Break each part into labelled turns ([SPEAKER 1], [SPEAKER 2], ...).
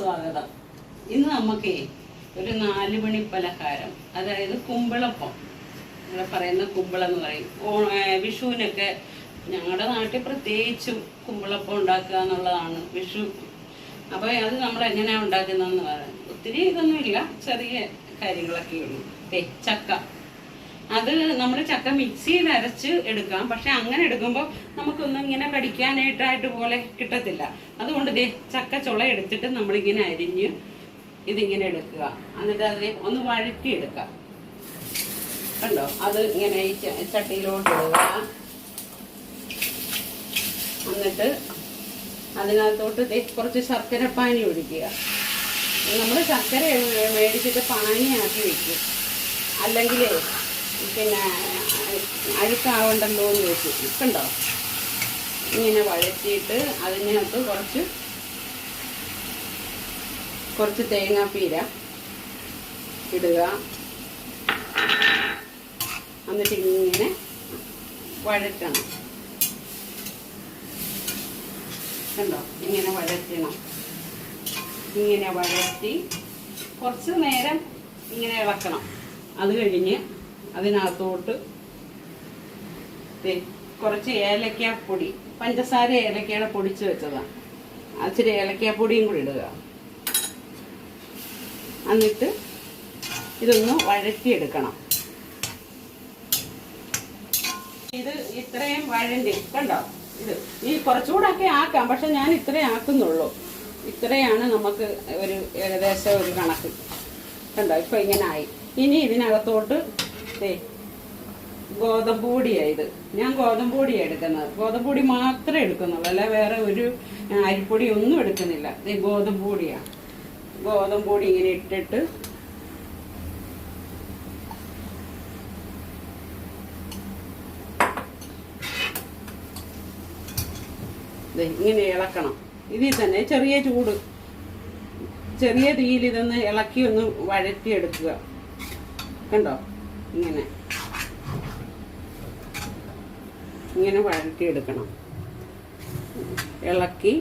[SPEAKER 1] സ്വാഗതം. ഇന്ന് നമുക്ക് ഒരു 4 മണി പലഹാരം, അതായത് കുമ്പിളപ്പം, ഇവിടെ പറയുന്ന കുമ്പിളം എന്ന് പറയും. വിഷുവിനൊക്കെ ഞങ്ങളുടെ നാട്ടിൽ പ്രത്യേകിച്ചും കുമ്പിളപ്പം ഉണ്ടാക്കുക എന്നുള്ളതാണ് വിഷു. അപ്പോൾ അത് നമ്മൾ എങ്ങനെയാണ് ഉണ്ടാക്കുന്നതെന്ന് പറയാം. ഒത്തിരി ഇതൊന്നുമില്ല, ചെറിയ കാര്യങ്ങളൊക്കെ ഉള്ളൂ. ചക്ക, അത് നമ്മൾ ചക്ക മിക്സിയിൽ അരച്ച് എടുക്കാം. പക്ഷെ അങ്ങനെ എടുക്കുമ്പോൾ നമുക്കൊന്നും ഇങ്ങനെ കടിക്കാനായിട്ടായിട്ട് പോലെ കിട്ടത്തില്ല. അതുകൊണ്ട് ചക്ക ചുള എടുത്തിട്ട് നമ്മളിങ്ങനെ അരിഞ്ഞ് ഇതിങ്ങനെ എടുക്കുക. എന്നിട്ട് അതിനെ ഒന്ന് വഴറ്റിയെടുക്കാം. കണ്ടോ, അത് ഇങ്ങനെ ഈ ചട്ടിയിലോട്ട് ഇടുക. എന്നിട്ട് അതിനകത്തോട്ട് കുറച്ച് ശർക്കരപ്പാനി ഒഴിക്കുക. നമ്മൾ ശർക്കര മേടിച്ചിട്ട് പാനിയാക്കി വെക്കും, അല്ലെങ്കിൽ പിന്നെ അഴുക്കാവണ്ടല്ലോ എന്ന് വെച്ച്. കണ്ടോ, ഇങ്ങനെ വഴറ്റിയിട്ട് അതിനകത്ത് കുറച്ച് തേങ്ങാപ്പീര ഇടുക. എന്നിട്ട് ഇങ്ങനെ വഴറ്റണം. കണ്ടോ, ഇങ്ങനെ വഴറ്റണം. ഇങ്ങനെ വഴറ്റി കുറച്ച് നേരം ഇങ്ങനെ ഇളക്കണം. അത് കഴിഞ്ഞ് അതിനകത്തോട്ട് കുറച്ച് ഏലക്കാപ്പൊടി, പഞ്ചസാര ഏലക്കയുടെ പൊടിച്ച് വെച്ചതാണ്, ഇച്ചിരി ഏലക്കാപ്പൊടിയും കൂടി ഇടുക. എന്നിട്ട് ഇതൊന്ന് വഴറ്റിയെടുക്കണം. ഇത് ഇത്രയും വഴണ്ടി, കണ്ടോ, ഇത് ഈ കുറച്ചുകൂടെ ആക്കാം. പക്ഷെ ഞാൻ ഇത്രയും ആക്കുന്നുള്ളൂ. ഇത്രയാണ് നമുക്ക് ഒരു ഏകദേശം ഒരു കണക്ക്. കണ്ടോ, ഇപ്പൊ ഇങ്ങനെ ആയി. ഇനി ഇതിനകത്തോട്ട് ഗോതമ്പ് പൊടിയാണ്. ഞാൻ ഗോതമ്പ് പൊടിയാണ് എടുക്കുന്നത്. ഗോതമ്പ് പൊടി മാത്രമേ എടുക്കുന്നുള്ളൂ, അല്ല വേറെ ഒരു അരിപ്പൊടി ഒന്നും എടുക്കുന്നില്ല. ഗോതമ്പ് പൊടിയാണ്. ഗോതമ്പ് പൊടി ഇങ്ങനെ ഇട്ടിട്ട് ഇങ്ങനെ ഇളക്കണം. ഇതിൽ തന്നെ ചെറിയ ചൂട്, ചെറിയ തീയിൽ ഇതൊന്ന് ഇളക്കി ഒന്ന് വഴറ്റിയെടുക്കുക. കണ്ടോ, ഇങ്ങനെ വഴറ്റിയെടുക്കണം. ഇളക്കി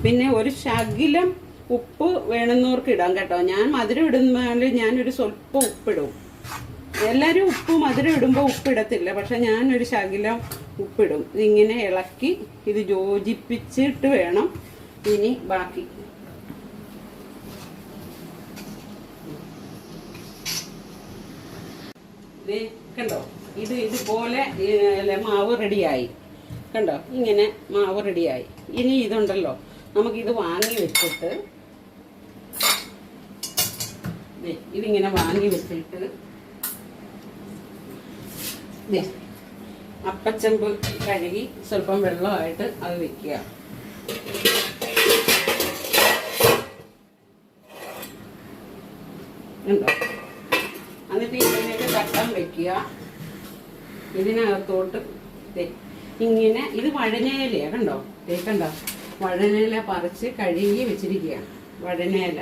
[SPEAKER 1] പിന്നെ ഒരു ശകലം ഉപ്പ് വേണമെന്നവർക്ക് ഇടാം കേട്ടോ. ഞാൻ മധുരം ഇടുമ്പോൾ ഞാനൊരു സ്വല്പം ഉപ്പിടും. എല്ലാവരും മധുരം ഇടുമ്പോൾ ഉപ്പിടത്തില്ല, പക്ഷെ ഞാനൊരു ശകലം ഉപ്പിടും. ഇതിങ്ങനെ ഇളക്കി ഇത് യോജിപ്പിച്ചിട്ട് വേണം ഇനി ബാക്കി. കണ്ടോ, ഇതുപോലെ മാവ് റെഡിയായി. കണ്ടോ, ഇങ്ങനെ മാവ് റെഡിയായി. ഇനി ഇതുണ്ടല്ലോ, നമുക്കിത് വാങ്ങി വെച്ചിട്ട് ഇതിങ്ങനെ വാങ്ങി വെച്ചിട്ട് അപ്പച്ചെമ്പ് കഴുകി സ്വല്പം വെള്ളമായിട്ട് അത് വെക്കുക. ഉണ്ടോ, എന്നിട്ട് ഇതിനൊക്കെ തട്ടം വെക്കുക. ഇതിനകത്തോട്ട് ഇങ്ങനെ, ഇത് വഴനയിലയാ. കണ്ടോ, കണ്ടോ, വഴനയില പറിച്ച് കഴുകി വെച്ചിരിക്കുകയാണ്. വഴനയില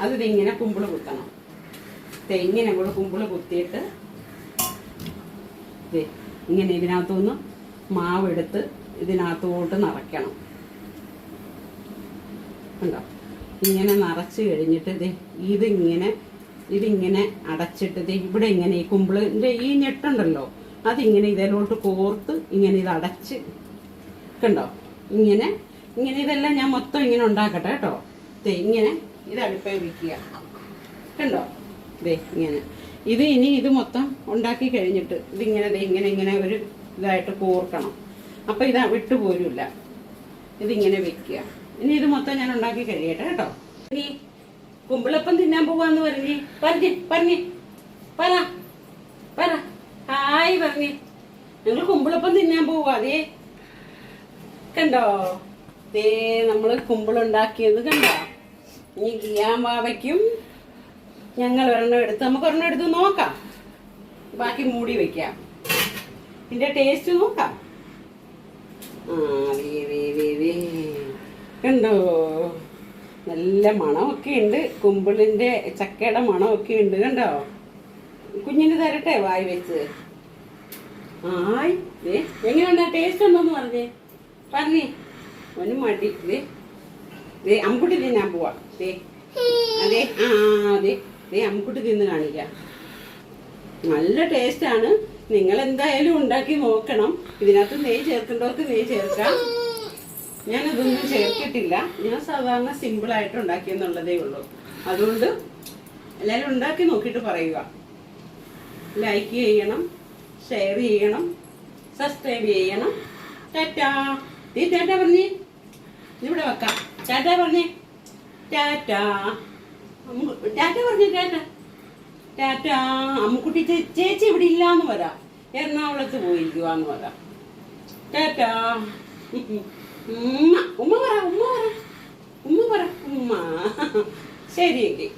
[SPEAKER 1] അതിങ്ങനെ കുമ്പിള് കുത്തണം. ഇങ്ങനെ നമ്മൾ കുമ്പിള് കുത്തിയിട്ട് ഇങ്ങനെ ഇതിനകത്തുനിന്ന് മാവെടുത്ത് ഇതിനകത്തോട്ട് നിറയ്ക്കണം. കണ്ടോ, ഇങ്ങനെ നിറച്ച് കഴിഞ്ഞിട്ട് ഇതിങ്ങനെ അടച്ചിട്ട് ഇവിടെ ഇങ്ങനെ ഈ കുമ്പിളിൻ്റെ ഈ ഞെട്ടുണ്ടല്ലോ, അതിങ്ങനെ ഇതിലോട്ട് കോർത്ത് ഇങ്ങനെ ഇത് അടച്ച്. കണ്ടോ, ഇങ്ങനെ ഇതെല്ലാം ഞാൻ മൊത്തം ഇങ്ങനെ ഉണ്ടാക്കട്ടെ കേട്ടോ. ഇങ്ങനെ ഇത് അടുപ്പേ വയ്ക്കുക. കണ്ടോ, ഇങ്ങനെ ഇത് മൊത്തം ഉണ്ടാക്കി കഴിഞ്ഞിട്ട് ഇങ്ങനെ ഒരു ഇതായിട്ട് കോർക്കണം. അപ്പം ഇത് വിട്ടുപോരില്ല. ഇതിങ്ങനെ വെക്കുക. ഇനി ഇത് മൊത്തം ഞാൻ ഉണ്ടാക്കി കഴിയട്ടെ കേട്ടോ. ഇനി കുമ്പിളപ്പം തിന്നാൻ പോവാന്ന് പറഞ്ഞ് പറ ഹായ് പറഞ്ഞ് ഞങ്ങൾ കുമ്പിളപ്പം തിന്നാൻ പോവാ. കണ്ടോ, നമ്മള് കുമ്പിളുണ്ടാക്കിയത് കണ്ടോ. ഇനി ഗിയാമാവയ്ക്കും ഞങ്ങൾ നമുക്ക് ഒരെണ്ണം എടുത്ത് നോക്കാം. ബാക്കി മൂടി വെക്കാം. ഇതിന്റെ ടേസ്റ്റ് നോക്കാം. കണ്ടോ, നല്ല മണമൊക്കെ ഉണ്ട്. കുമ്പിളിന്റെ ചക്കയുടെ മണമൊക്കെ ഉണ്ട്. കണ്ടോ, കുഞ്ഞിന് തരട്ടെ വായി വെച്ച്. എങ്ങനെയുണ്ട് ടേസ്റ്റ് ഉണ്ടോന്ന് പറഞ്ഞേ? പറഞ്ഞേ, അവന് മടി. ദേ അമ്മുക്കുട്ടി തിന്നാൻ പോവാ. ദേ അതെ അതെ ദേ അമ്മുക്കുട്ടി തിന്ന് കാണിക്കാം. നല്ല ടേസ്റ്റാണ്. നിങ്ങൾ എന്തായാലും ഉണ്ടാക്കി നോക്കണം. ഇതിനകത്ത് നെയ്യ് ചേർക്കേണ്ടവർക്ക് നെയ്യ് ചേർക്കാം. ഞാനതൊന്നും ചേർത്തിട്ടില്ല. ഞാൻ സാധാരണ സിമ്പിളായിട്ട് ഉണ്ടാക്കിയെന്നുള്ളതേ ഉള്ളൂ. അതുകൊണ്ട് എല്ലാവരും ഉണ്ടാക്കി നോക്കിയിട്ട് പറയുക. ലൈക്ക് ചെയ്യണം, ഷെയർ ചെയ്യണം, സബ്സ്ക്രൈബ് ചെയ്യണം. ടാറ്റാ. നീ ടാറ്റ പറഞ്ഞേ. ഇവിടെ വെക്കാം. ടാറ്റ പറഞ്ഞേ. ടാറ്റാ. ടാറ്റ പറഞ്ഞേ. ടാറ്റ ടാറ്റ. അമ്മുക്കുട്ടി ചേച്ചി ഇവിടെ ഇല്ലാന്ന് വരാം. എറണാകുളത്ത് പോയിരിക്കുവാന്ന് വരാം. ടാറ്റാ. ഉമ്മ ഉമ്മ പറ. ഉമ്മ പറ. ഉമ്മ പറ. ഉമ്മ. ശരിയെങ്കിൽ